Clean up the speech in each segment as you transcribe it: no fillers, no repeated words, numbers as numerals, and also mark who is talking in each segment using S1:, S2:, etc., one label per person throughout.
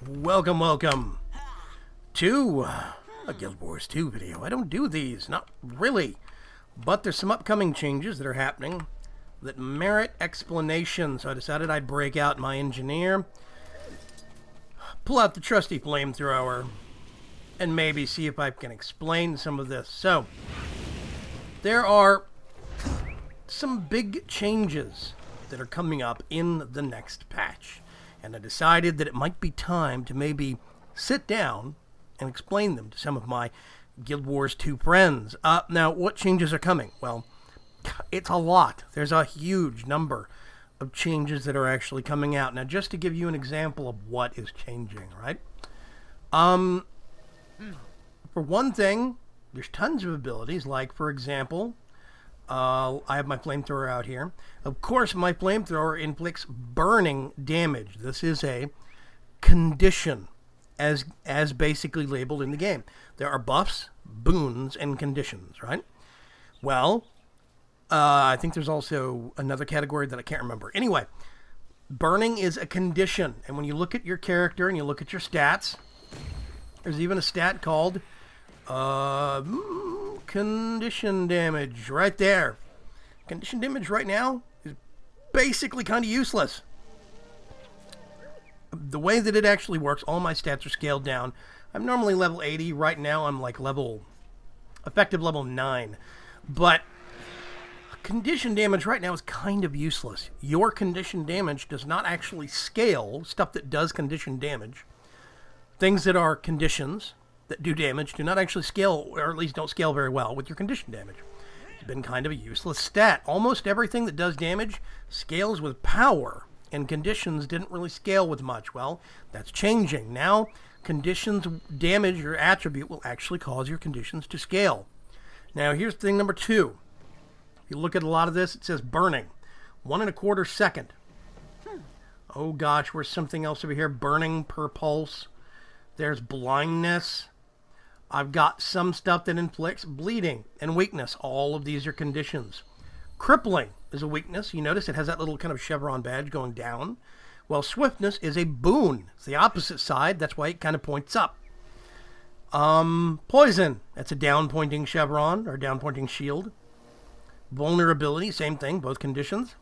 S1: Welcome to a Guild Wars 2 video. I don't do these, not really, but there's some upcoming changes that are happening that merit explanation, so I decided I'd break out my engineer, pull out the trusty flamethrower, and maybe see if I can explain some of this. So, there are some big changes that are coming up in the next patch, and I decided that it might be time to maybe sit down and explain them to some of my Guild Wars 2 friends. Now, what changes are coming? Well, it's a lot. There's a huge number of changes that are actually coming out. Now, just to give you an example of what is changing, right? For one thing, there's tons of abilities, like, for example, I have my flamethrower out here. Of course, my flamethrower inflicts burning damage. This is a condition, as basically labeled in the game. There are buffs, boons, and conditions, right? Well, I think there's also another category that I can't remember. Anyway, burning is a condition, and when you look at your character and you look at your stats, there's even a stat called condition damage right there. Condition damage right now is basically kind of useless. The way that it actually works, all my stats are scaled down. I'm normally level 80. Right now I'm like effective level 9. But condition damage right now is kind of useless. Your condition damage does not actually scale. Stuff that does condition damage, things that are conditions that do damage, do not actually scale, or at least don't scale very well with your condition damage. It's been kind of a useless stat. Almost everything that does damage scales with power, and conditions didn't really scale with much. Well, that's changing. Now, conditions damage your attribute will actually cause your conditions to scale. Now, here's thing number 2. If you look at a lot of this, it says burning. 1.25 second. Oh gosh, where's something else over here? Burning per pulse. There's blindness. I've got some stuff that inflicts bleeding and weakness. All of these are conditions. Crippling is a weakness. You notice it has that little kind of chevron badge going down. Well, swiftness is a boon. It's the opposite side. That's why it kind of points up. Poison. That's a down-pointing chevron or down-pointing shield. Vulnerability, same thing, both conditions.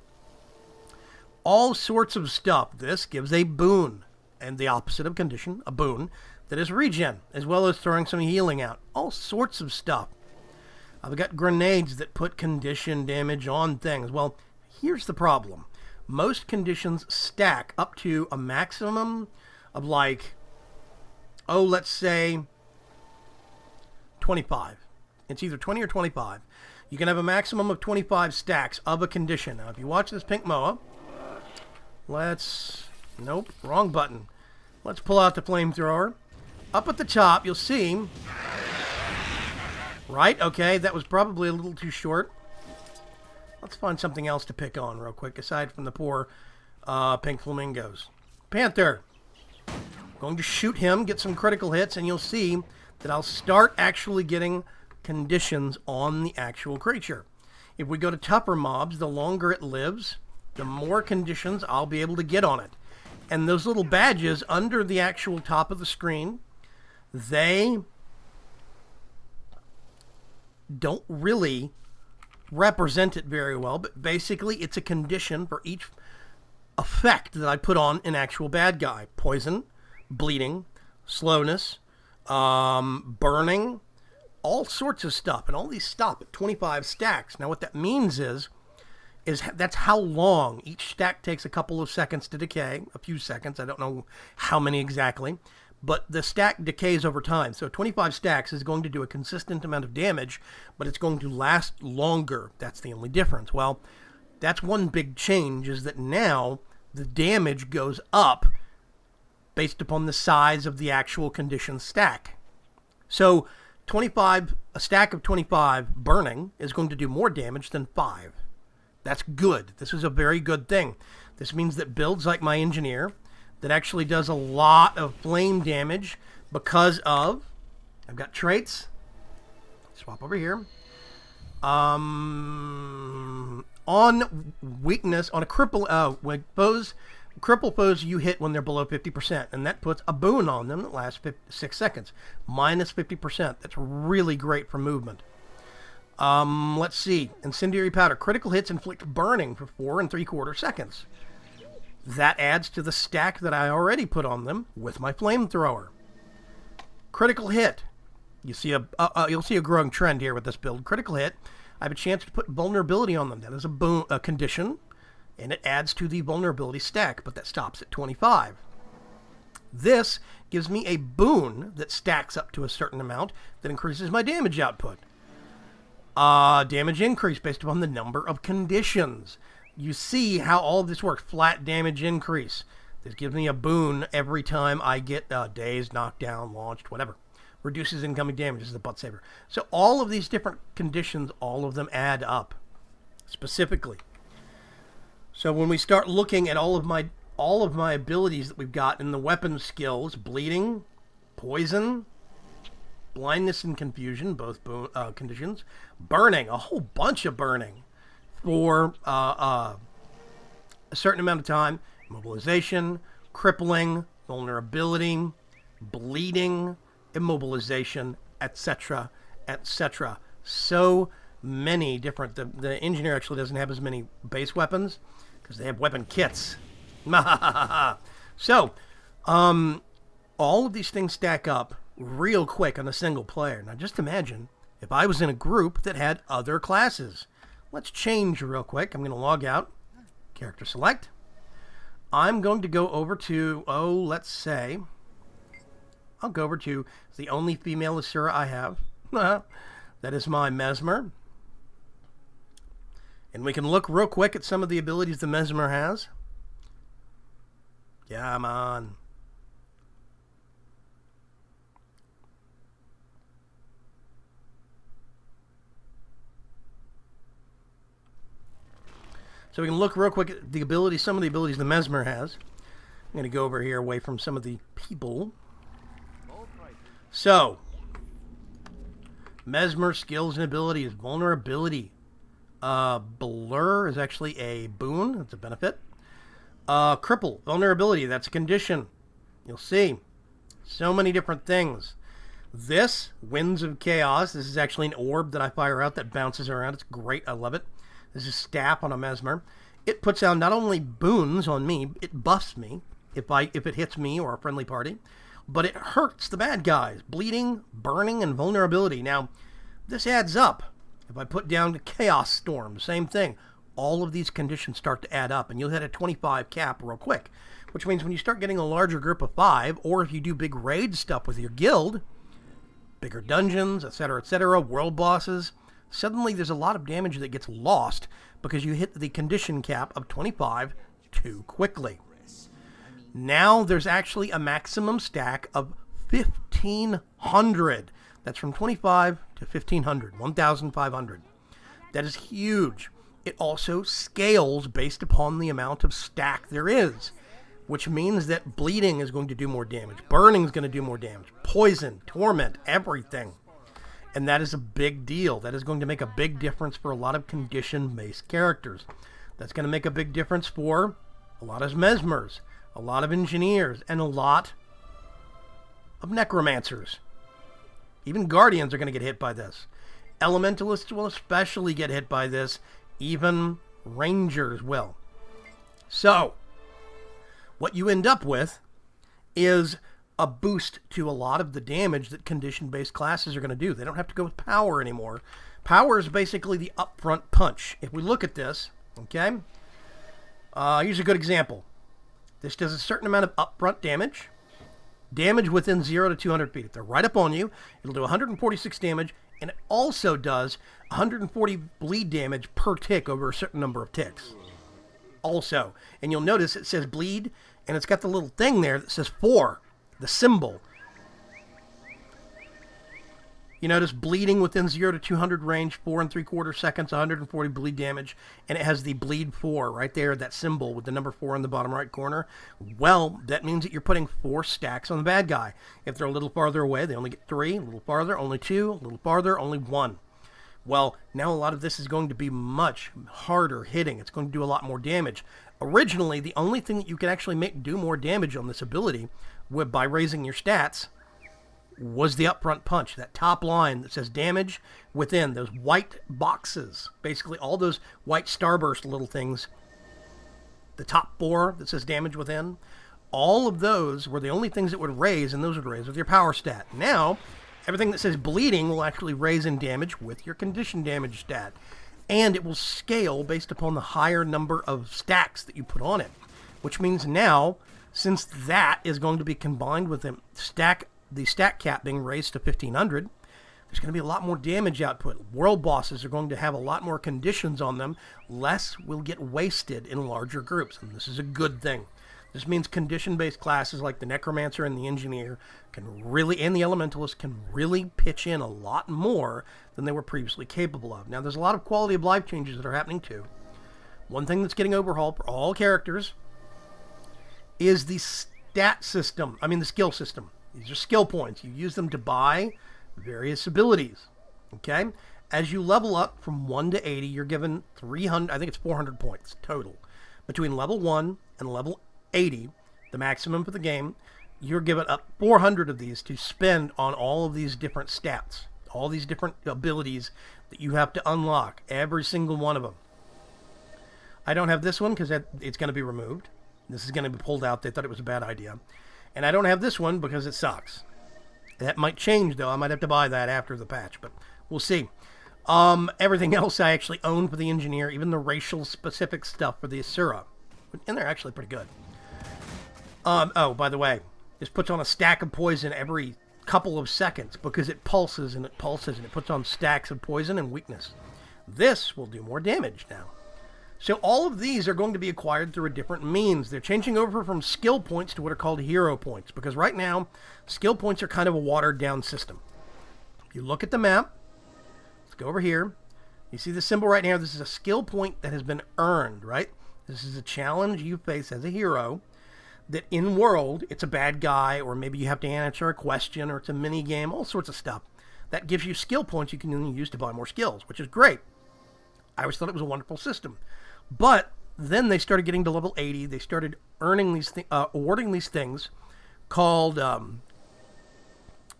S1: All sorts of stuff. This gives a boon. And the opposite of condition, a boon, that is regen, as well as throwing some healing out. All sorts of stuff. I've got grenades that put condition damage on things. Well, here's the problem. Most conditions stack up to a maximum of let's say 25. It's either 20 or 25. You can have a maximum of 25 stacks of a condition. Now, if you watch this pink MOA, nope, wrong button. Let's pull out the flamethrower. Up at the top, you'll see... Right, okay, that was probably a little too short. Let's find something else to pick on real quick, aside from the poor pink flamingos. Panther. Going to shoot him, get some critical hits, and you'll see that I'll start actually getting conditions on the actual creature. If we go to tougher mobs, the longer it lives, the more conditions I'll be able to get on it. And those little badges under the actual top of the screen, they don't really represent it very well, but basically it's a condition for each effect that I put on an actual bad guy. Poison, bleeding, slowness, burning, all sorts of stuff. And all these stop at 25 stacks. Now what that means is that's how long each stack takes. A couple of seconds to decay, a few seconds, I don't know how many exactly, but the stack decays over time. So 25 stacks is going to do a consistent amount of damage, but it's going to last longer. That's the only difference. Well, that's one big change, is that now the damage goes up based upon the size of the actual condition stack. So a stack of 25 burning is going to do more damage than 5. That's good. This is a very good thing. This means that builds like my engineer that actually does a lot of flame damage because of, I've got traits. Swap over here. On weakness, on a cripple, when foes Cripple foes you hit when they're below 50%, and that puts a boon on them that lasts 6 seconds. Minus 50%. That's really great for movement. Let's see. Incendiary powder. Critical hits inflict burning for 4 3/4 seconds. That adds to the stack that I already put on them with my flamethrower. Critical hit. You'll see a growing trend here with this build. Critical hit. I have a chance to put vulnerability on them. That is a condition, and it adds to the vulnerability stack, but that stops at 25. This gives me a boon that stacks up to a certain amount that increases my damage output. Damage increase based upon the number of conditions. You see how all of this works. Flat damage increase. This gives me a boon every time I get dazed, knocked down, launched, whatever. Reduces incoming damage. This is a butt saver. So all of these different conditions, all of them add up specifically. So when we start looking at all of my abilities that we've got in the weapon skills, bleeding, poison, blindness and confusion, both conditions, burning, a whole bunch of burning for a certain amount of time, immobilization, crippling, vulnerability, bleeding, immobilization, etc., etc. So many different. The engineer actually doesn't have as many base weapons because they have weapon kits. So, all of these things stack up real quick on a single player. Now, just imagine if I was in a group that had other classes. Let's change real quick. I'm going to log out, character select. I'm going to go over to, let's say, I'll go over to the only female Asura I have. That is my Mesmer. And we can look real quick at some of the abilities the Mesmer has. Come on. So we can look real quick at the abilities, some of the abilities the Mesmer has. I'm going to go over here away from some of the people. So, Mesmer skills and abilities. Vulnerability. Blur is actually a boon. That's a benefit. Cripple. Vulnerability. That's a condition. You'll see. So many different things. This, Winds of Chaos. This is actually an orb that I fire out that bounces around. It's great. I love it. This is Staff on a Mesmer. It puts out not only boons on me, it buffs me if it hits me or a friendly party, but it hurts the bad guys. Bleeding, burning, and vulnerability. Now, this adds up. If I put down Chaos Storm, same thing. All of these conditions start to add up, and you'll hit a 25 cap real quick, which means when you start getting a larger group of 5, or if you do big raid stuff with your guild, bigger dungeons, etc., world bosses, suddenly there's a lot of damage that gets lost because you hit the condition cap of 25 too quickly. Now there's actually a maximum stack of 1,500. That's from 25 to 1,500, 1,500. That is huge. It also scales based upon the amount of stack there is, which means that bleeding is going to do more damage. Burning is going to do more damage. Poison, torment, everything. And that is a big deal. That is going to make a big difference for a lot of condition-based characters. That's going to make a big difference for a lot of Mesmers, a lot of engineers, and a lot of necromancers. Even guardians are going to get hit by this. Elementalists will especially get hit by this. Even rangers will. So, what you end up with is a boost to a lot of the damage that condition-based classes are going to do. They don't have to go with power anymore. Power is basically the upfront punch. If we look at this, okay, here's a good example. This does a certain amount of upfront damage. Damage within 0 to 200 feet. If they're right up on you, it'll do 146 damage, and it also does 140 bleed damage per tick over a certain number of ticks. Also, and you'll notice it says bleed, and it's got the little thing there that says 4. The symbol. You notice bleeding within 0 to 200 range, 4 3/4 seconds, 140 bleed damage, and it has the bleed 4 right there, that symbol with the number 4 in the bottom right corner. Well, that means that you're putting 4 stacks on the bad guy. If they're a little farther away, they only get 3, a little farther, only 2, a little farther, only 1. Well, now a lot of this is going to be much harder hitting. It's going to do a lot more damage. Originally, the only thing that you could actually make do more damage on this ability by raising your stats was the upfront punch, that top line that says damage within, those white boxes, basically all those white starburst little things, the top 4 that says damage within, all of those were the only things that would raise, and those would raise with your power stat. Now, everything that says bleeding will actually raise in damage with your condition damage stat, and it will scale based upon the higher number of stacks that you put on it, which means now, since that is going to be combined with the stack cap being raised to 1500, there's going to be a lot more damage output. World bosses are going to have a lot more conditions on them. Less will get wasted in larger groups, and this is a good thing. This means condition-based classes like the Necromancer and the Engineer and the Elementalist can really pitch in a lot more than they were previously capable of. Now, there's a lot of quality of life changes that are happening too. One thing that's getting overhauled for all characters is the the skill system. These are skill points. You use them to buy various abilities. Okay? As you level up from 1 to 80, you're given 300, I think it's 400 points total. Between level 1 and level 80, the maximum for the game, you're given up 400 of these to spend on all of these different stats, all these different abilities that you have to unlock, every single one of them. I don't have this one because it's going to be removed. This is going to be pulled out. They thought it was a bad idea. And I don't have this one because it sucks. That might change, though. I might have to buy that after the patch, but we'll see. Everything else I actually own for the Engineer, even the racial specific stuff for the Asura. And they're actually pretty good. Oh, by the way, this puts on a stack of poison every couple of seconds because it pulses and it pulses and it puts on stacks of poison and weakness. This will do more damage now. So all of these are going to be acquired through a different means. They're changing over from skill points to what are called hero points, because right now, skill points are kind of a watered-down system. If you look at the map, let's go over here. You see the symbol right now? This is a skill point that has been earned, right? This is a challenge you face as a hero that in-world, it's a bad guy, or maybe you have to answer a question, or it's a mini-game, all sorts of stuff. That gives you skill points you can then use to buy more skills, which is great. I always thought it was a wonderful system. But then they started getting to level 80. They started earning these awarding these things called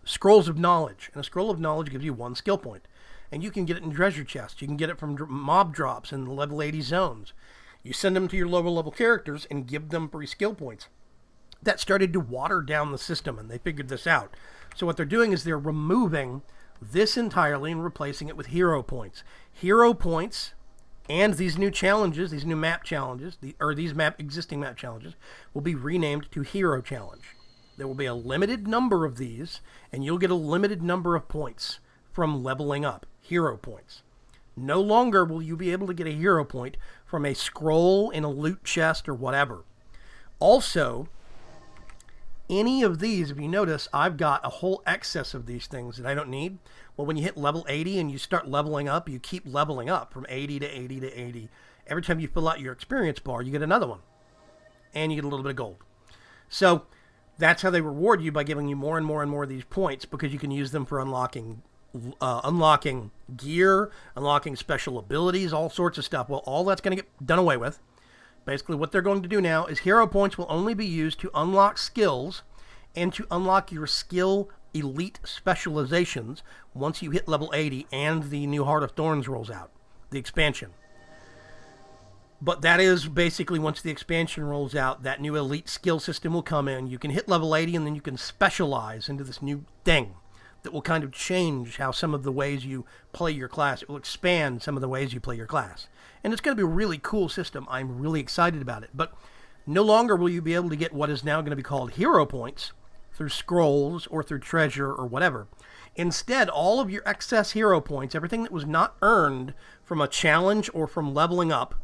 S1: Scrolls of Knowledge. And a Scroll of Knowledge gives you 1 skill point. And you can get it in treasure chests. You can get it from mob drops in the level 80 zones. You send them to your lower level characters and give them free skill points. That started to water down the system, and they figured this out. So what they're doing is they're removing this entirely and replacing it with hero points. Hero points and these new challenges, these new map challenges, these existing map challenges, will be renamed to Hero Challenge. There will be a limited number of these, and you'll get a limited number of points from leveling up, hero points. No longer will you be able to get a hero point from a scroll in a loot chest or whatever. Also, any of these, if you notice, I've got a whole excess of these things that I don't need. Well, when you hit level 80 and you start leveling up, you keep leveling up from 80 to 80 to 80. Every time you fill out your experience bar, you get another one. And you get a little bit of gold. So that's how they reward you, by giving you more and more and more of these points, because you can use them for unlocking gear, unlocking special abilities, all sorts of stuff. Well, all that's going to get done away with. Basically, what they're going to do now is hero points will only be used to unlock skills and to unlock your skill elite specializations once you hit level 80 and the new Heart of Thorns rolls out, the expansion. But that is basically, once the expansion rolls out, that new elite skill system will come in. You can hit level 80 and then you can specialize into this new thing that will kind of change how some of the ways you play your class. It will expand some of the ways you play your class. And it's going to be a really cool system. I'm really excited about it. But no longer will you be able to get what is now going to be called hero points through scrolls or through treasure or whatever. Instead, all of your excess hero points, everything that was not earned from a challenge or from leveling up,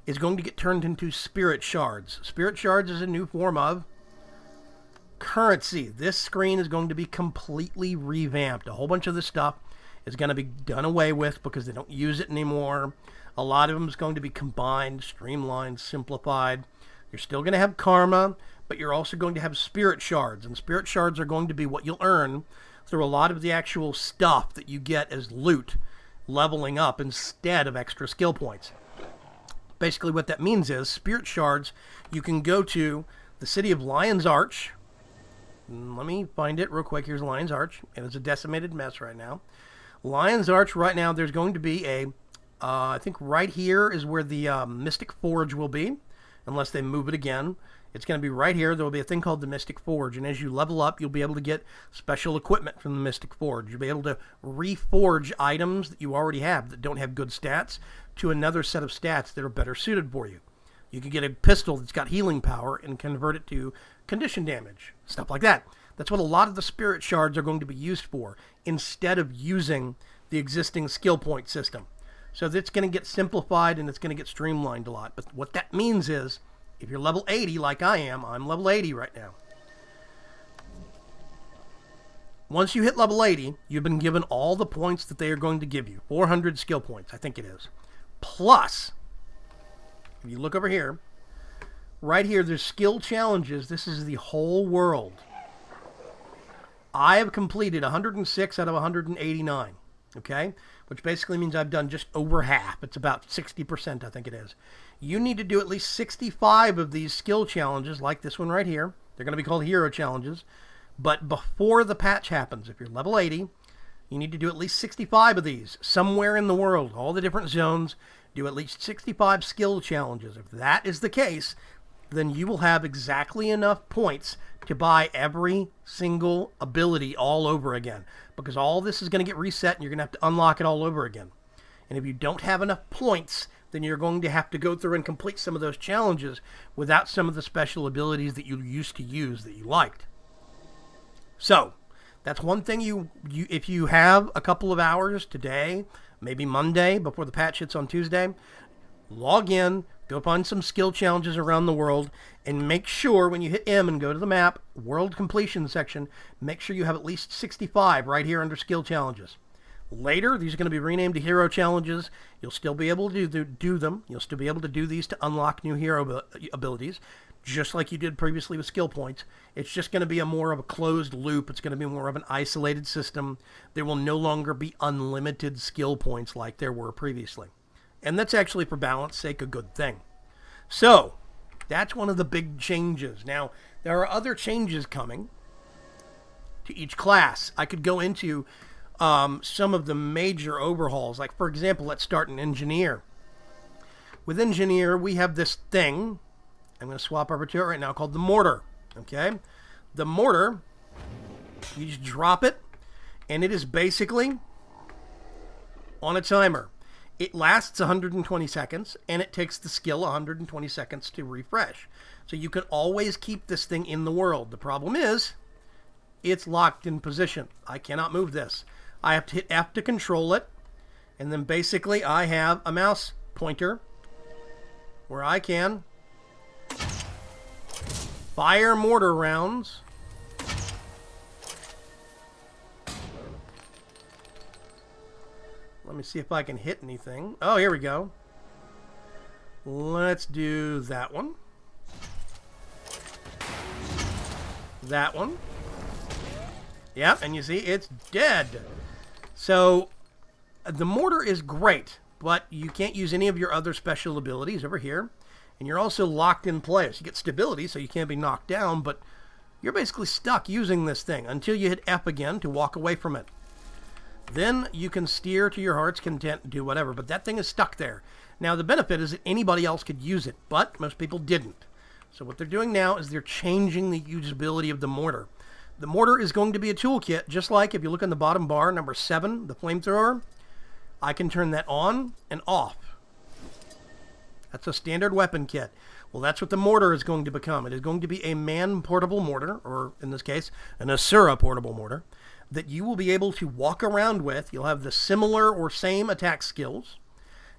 S1: is going to get turned into spirit shards. Spirit shards is a new form of currency. This screen is going to be completely revamped. A whole bunch of this stuff is going to be done away with because they don't use it anymore. A lot of them is going to be combined, streamlined, simplified. You're still going to have karma, but you're also going to have spirit shards. And spirit shards are going to be what you'll earn through a lot of the actual stuff that you get as loot leveling up instead of extra skill points. Basically what that means is spirit shards, you can go to the city of Lion's Arch. Let me find it real quick. Here's Lion's Arch, and it's a decimated mess right now. Lion's Arch right now, there's going to be a, I think right here is where the Mystic Forge will be, unless they move it again. It's going to be right here. There will be a thing called the Mystic Forge, and as you level up, you'll be able to get special equipment from the Mystic Forge. You'll be able to reforge items that you already have that don't have good stats to another set of stats that are better suited for you. You can get a pistol that's got healing power and convert it to condition damage, stuff like that. That's what a lot of the spirit shards are going to be used for, instead of using the existing skill point system. So that's going to get simplified and it's going to get streamlined a lot. But what that means is, if you're level 80 like I am, I'm level 80 right now. Once you hit level 80, you've been given all the points that they are going to give you. 400 skill points, I think it is. Plus, if you look over here, right here, there's skill challenges. This is the whole world. I have completed 106 out of 189, okay? Which basically means I've done just over half. It's about 60%, I think it is. You need to do at least 65 of these skill challenges, like this one right here. They're going to be called hero challenges. But before the patch happens, if you're level 80, you need to do at least 65 of these somewhere in the world, all the different zones. Do at least 65 skill challenges. If that is the case, then you will have exactly enough points to buy every single ability all over again. Because all this is going to get reset and you're going to have to unlock it all over again. And if you don't have enough points, then you're going to have to go through and complete some of those challenges without some of the special abilities that you used to use that you liked. So, that's one thing if you have a couple of hours today, maybe Monday before the patch hits on Tuesday, log in, go find some skill challenges around the world, and make sure when you hit M and go to the map, world completion section, make sure you have at least 65 right here under skill challenges. Later, these are going to be renamed to hero challenges. You'll still be able to do them. You'll still be able to do these to unlock new hero abilities, just like you did previously with skill points. It's just going to be a more of a closed loop. It's going to be more of an isolated system. There will no longer be unlimited skill points like there were previously. And that's actually, for balance sake, a good thing. So, that's one of the big changes. Now, there are other changes coming to each class. I could go into some of the major overhauls. Like, for example, let's start in Engineer. With Engineer, we have this thing. I'm going to swap over to it right now, called the Mortar. Okay? The Mortar, you just drop it, and it is basically on a timer. It lasts 120 seconds, and it takes the skill 120 seconds to refresh. So you can always keep this thing in the world. The problem is, it's locked in position. I cannot move this. I have to hit F to control it, and then basically I have a mouse pointer where I can fire mortar rounds. Let me see if I can hit anything. Oh, here we go. Let's do that one. That one. Yeah, and you see, it's dead. So, the mortar is great, but you can't use any of your other special abilities over here. And you're also locked in place. You get stability, so you can't be knocked down, but you're basically stuck using this thing until you hit F again to walk away from it. Then you can steer to your heart's content and do whatever, but that thing is stuck there. Now, the benefit is that anybody else could use it, but most people didn't. So what they're doing now is they're changing the usability of the mortar. The mortar is going to be a toolkit, just like if you look on the bottom bar, number 7, the flamethrower. I can turn that on and off. That's a standard weapon kit. Well, that's what the mortar is going to become. It is going to be a man-portable mortar, or in this case, an Asura portable mortar, that you will be able to walk around with. You'll have the similar or same attack skills.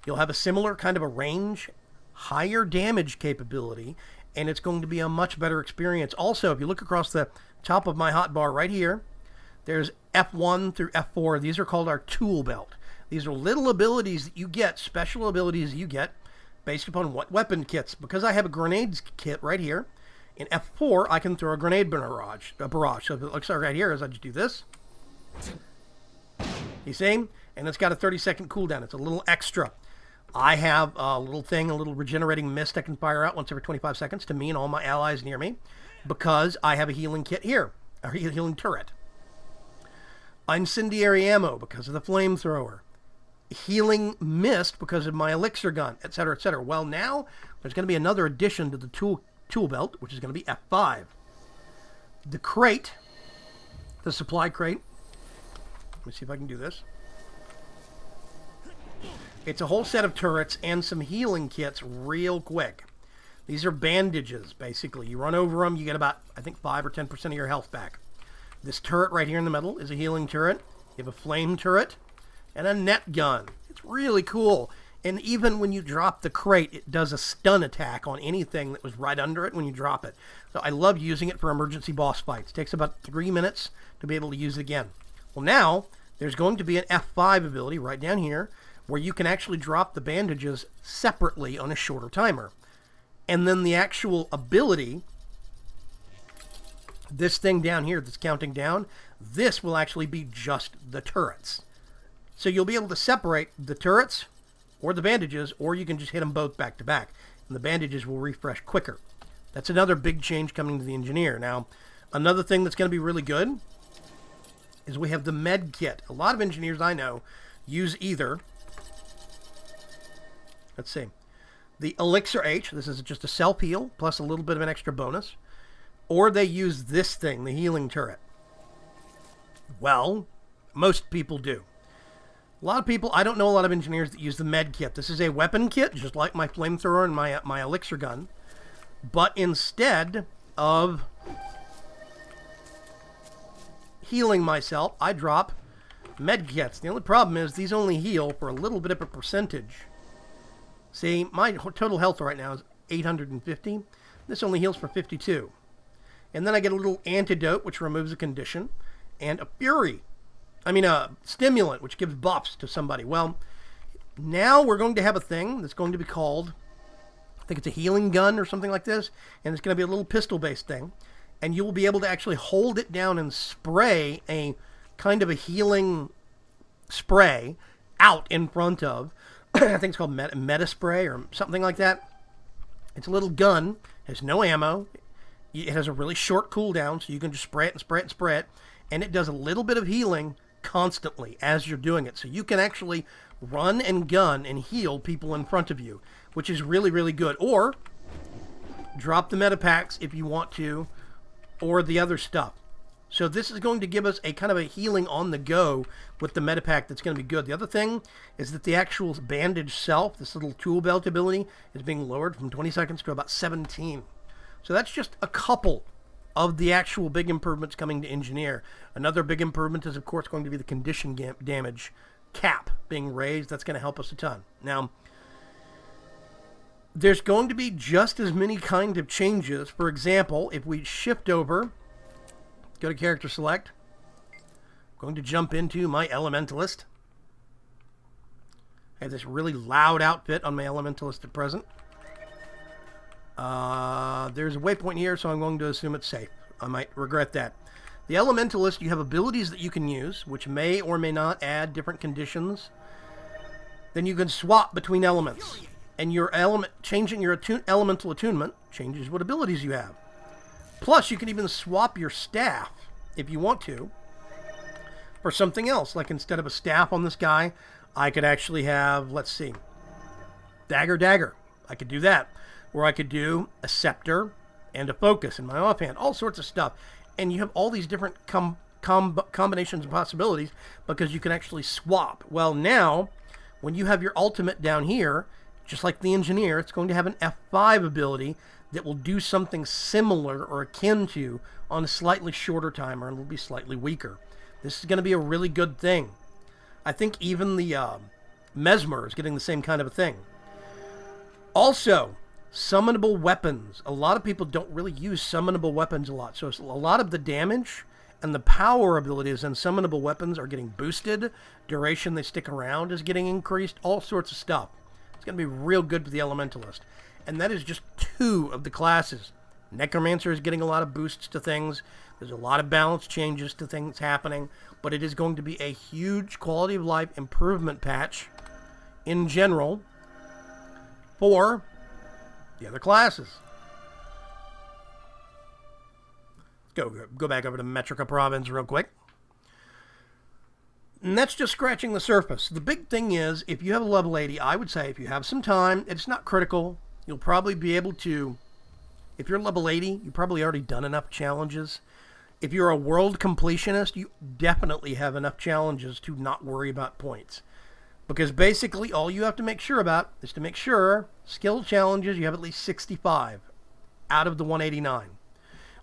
S1: You'll have a similar kind of a range, higher damage capability, and it's going to be a much better experience. Also, if you look across the top of my hotbar right here, there's F1 through F4. These are called our tool belt. These are little abilities that you get, special abilities you get, based upon what weapon kits. Because I have a grenades kit right here, in F4, I can throw a grenade barrage. So if it looks like right here, as I just do this. You see? And it's got a 30-second cooldown. It's a little extra. I have a little thing, a little regenerating mist I can fire out once every 25 seconds to me and all my allies near me because I have a healing kit here, a healing turret. Incendiary ammo because of the flamethrower. Healing mist because of my elixir gun, etc., etc. Well, now there's going to be another addition to the tool belt, which is going to be F5. The crate, the supply crate. Let me see if I can do this. It's a whole set of turrets and some healing kits real quick. These are bandages, basically. You run over them, you get about, I think, 5 or 10% of your health back. This turret right here in the middle is a healing turret. You have a flame turret and a net gun. It's really cool. And even when you drop the crate, it does a stun attack on anything that was right under it when you drop it. So I love using it for emergency boss fights. It takes about 3 minutes to be able to use it again. Well, now there's going to be an F5 ability right down here where you can actually drop the bandages separately on a shorter timer. And then the actual ability, this thing down here that's counting down, this will actually be just the turrets. So you'll be able to separate the turrets or the bandages, or you can just hit them both back to back, and the bandages will refresh quicker. That's another big change coming to the engineer. Now, another thing that's going to be really good is we have the med kit. A lot of engineers I know use either, let's see, the Elixir H, this is just a self heal plus a little bit of an extra bonus, or they use this thing, the healing turret. Well, most people do. A lot of people, I don't know a lot of engineers that use the med kit. This is a weapon kit, just like my flamethrower and my elixir gun. But instead of healing myself, I drop med kits. The only problem is these only heal for a little bit of a percentage. See, my total health right now is 850. This only heals for 52. And then I get a little antidote, which removes a condition, and a stimulant, which gives buffs to somebody. Well, now we're going to have a thing that's going to be called, I think it's a healing gun or something like this, and it's going to be a little pistol-based thing, and you will be able to actually hold it down and spray a kind of a healing spray out in front of, I think it's called meta spray or something like that. It's a little gun, has no ammo, it has a really short cooldown, so you can just spray it and spray it and spray it, and it does a little bit of healing constantly as you're doing it. So you can actually run and gun and heal people in front of you, which is really, really good. Or drop the meta packs if you want to, or the other stuff. So this is going to give us a kind of a healing on the go with the meta pack that's going to be good. The other thing is that the actual bandage self, this little tool belt ability, is being lowered from 20 seconds to about 17. So that's just a couple of the actual big improvements coming to engineer. Another big improvement is, of course, going to be the condition damage cap being raised. That's going to help us a ton. Now, there's going to be just as many kind of changes. For example, if we shift over, go to character select, I'm going to jump into my Elementalist. I have this really loud outfit on my Elementalist at present. There's a waypoint here, so I'm going to assume it's safe. I might regret that. The Elementalist, you have abilities that you can use, which may or may not add different conditions. Then you can swap between elements. And your changing your elemental attunement changes what abilities you have. Plus, you can even swap your staff, if you want to, for something else. Like instead of a staff on this guy, I could actually have, let's see, dagger. I could do that. Or I could do a scepter and a focus in my offhand. All sorts of stuff. And you have all these different combinations and possibilities because you can actually swap. Well, now, when you have your ultimate down here, just like the engineer, it's going to have an F5 ability that will do something similar or akin to on a slightly shorter timer, and will be slightly weaker. This is going to be a really good thing. I think even the Mesmer is getting the same kind of a thing. Also, summonable weapons. A lot of people don't really use summonable weapons a lot. So a lot of the damage and the power abilities in summonable weapons are getting boosted. Duration they stick around is getting increased. All sorts of stuff. It's going to be real good for the Elementalist. And that is just 2 of the classes. Necromancer is getting a lot of boosts to things. There's a lot of balance changes to things happening. But it is going to be a huge quality of life improvement patch in general for the other classes. Go back over to Metrica Province real quick. And that's just scratching the surface. The big thing is, if you have a level 80, I would say if you have some time, it's not critical. You'll probably be able to, if you're level 80, you've probably already done enough challenges. If you're a world completionist, you definitely have enough challenges to not worry about points. Because basically all you have to make sure about is to make sure skill challenges, you have at least 65 out of the 189.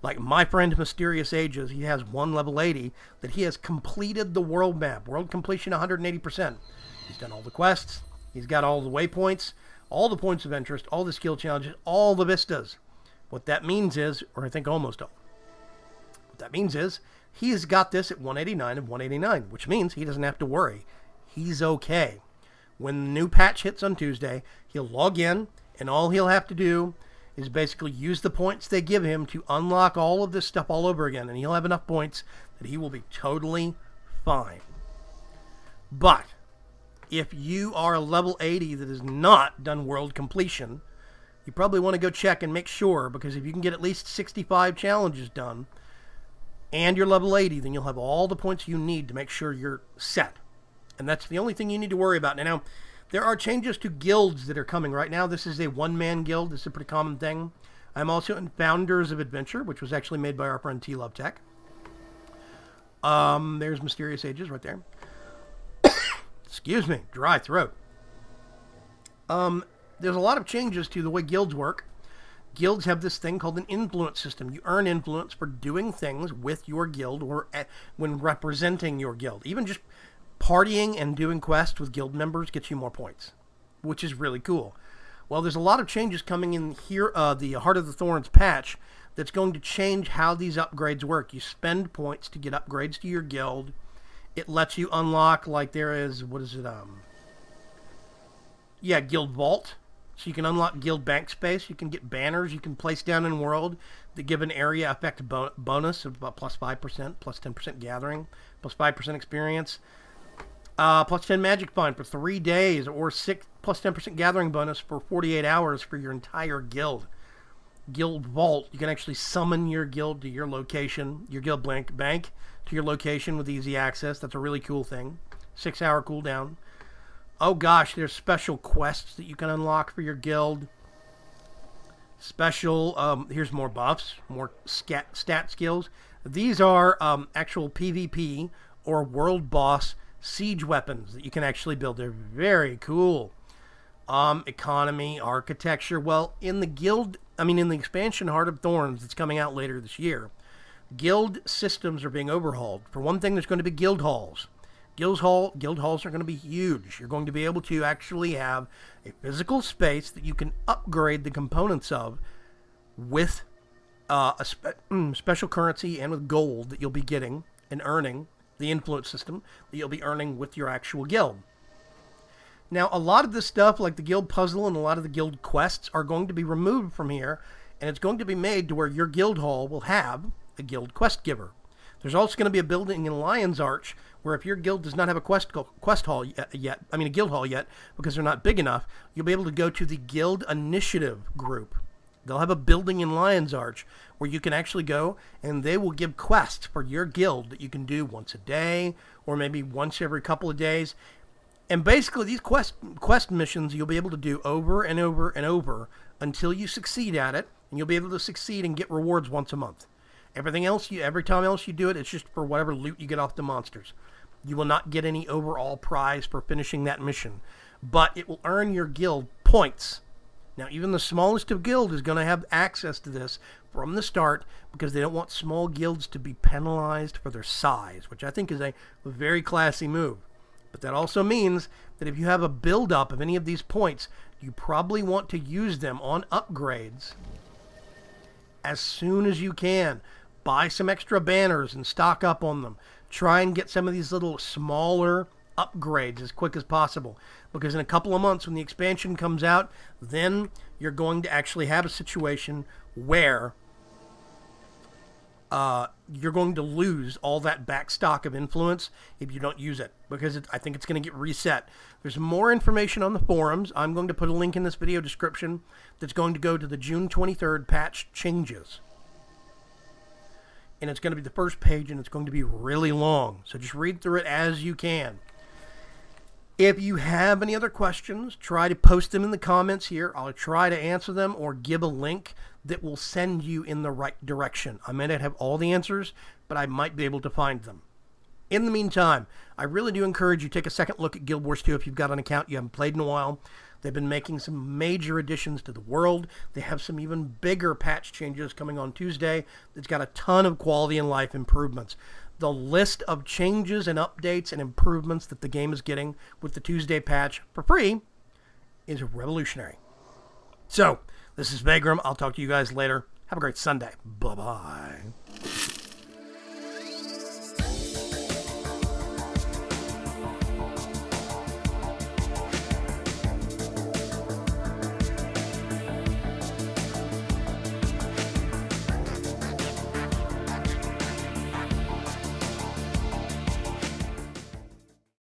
S1: Like my friend Mysterious Ages, he has one level 80 that he has completed the world map. World completion 180%. He's done all the quests. He's got all the waypoints, all the points of interest, all the skill challenges, all the vistas. What that means is, or I think almost all. What that means is, he's got this at 189 of 189, which means he doesn't have to worry. He's okay. When the new patch hits on Tuesday, he'll log in, and all he'll have to do is basically use the points they give him to unlock all of this stuff all over again, and he'll have enough points that he will be totally fine. But if you are a level 80 that has not done world completion, you probably want to go check and make sure, because if you can get at least 65 challenges done and you're level 80, then you'll have all the points you need to make sure you're set. And that's the only thing you need to worry about. Now, there are changes to guilds that are coming right now. This is a one-man guild. This is a pretty common thing. I'm also in Founders of Adventure, which was actually made by our friend T Love Tech. There's Mysterious Ages right there. Excuse me, dry throat. There's a lot of changes to the way guilds work. Guilds have this thing called an influence system. You earn influence for doing things with your guild or when representing your guild. Even just partying and doing quests with guild members gets you more points, which is really cool. Well, there's a lot of changes coming in here, the Heart of the Thorns patch, that's going to change how these upgrades work. You spend points to get upgrades to your guild. It lets you unlock, like there is, what is it, Guild Vault. So you can unlock guild bank space. You can get banners you can place down in world that give an area effect bonus of about plus 5%, plus 10% gathering, plus 5% experience. Plus 10 magic find for 3 days, or plus 10% gathering bonus for 48 hours for your entire guild. Guild Vault, you can actually summon your guild to your location, your guild bank to your location with easy access. That's a really cool thing. 6-hour cooldown. Oh gosh, there's special quests that you can unlock for your guild. Special, here's more buffs, more stat skills. These are actual PvP or world boss siege weapons that you can actually build. They're very cool. Economy, architecture. Well, in the expansion Heart of Thorns that's coming out later this year, guild systems are being overhauled. For one thing, there's going to be guild halls. Guild halls are going to be huge. You're going to be able to actually have a physical space that you can upgrade the components of with a special currency and with gold that you'll be getting and earning, the influence system that you'll be earning with your actual guild. Now, a lot of this stuff, like the guild puzzle and a lot of the guild quests, are going to be removed from here, and it's going to be made to where your guild hall will have a guild quest giver. There's also going to be a building in Lion's Arch where if your guild does not have a a guild hall yet, because they're not big enough, you'll be able to go to the guild initiative group. They'll have a building in Lion's Arch where you can actually go, and they will give quests for your guild that you can do once a day or maybe once every couple of days. And basically, these quest missions you'll be able to do over and over and over until you succeed at it, and you'll be able to succeed and get rewards once a month. Every time else you do it, it's just for whatever loot you get off the monsters. You will not get any overall prize for finishing that mission, but it will earn your guild points. Now, even the smallest of guild is going to have access to this from the start because they don't want small guilds to be penalized for their size, which I think is a very classy move. But that also means that if you have a build-up of any of these points, you probably want to use them on upgrades as soon as you can. Buy some extra banners and stock up on them. Try and get some of these little smaller upgrades as quick as possible. Because in a couple of months when the expansion comes out, then you're going to actually have a situation where you're going to lose all that back stock of influence if you don't use it, because I think it's going to get reset. There's more information on the forums. I'm going to put a link in this video description that's going to go to the June 23rd patch changes. And it's going to be the first page, and it's going to be really long. So just read through it as you can. If you have any other questions, try to post them in the comments here. I'll try to answer them or give a link that will send you in the right direction. I may not have all the answers, but I might be able to find them. In the meantime, I really do encourage you to take a second look at Guild Wars 2 if you've got an account you haven't played in a while. They've been making some major additions to the world. They have some even bigger patch changes coming on Tuesday that's got a ton of quality and life improvements. The list of changes and updates and improvements that the game is getting with the Tuesday patch for free is revolutionary. So, this is Vaygrim. I'll talk to you guys later. Have a great Sunday. Bye-bye.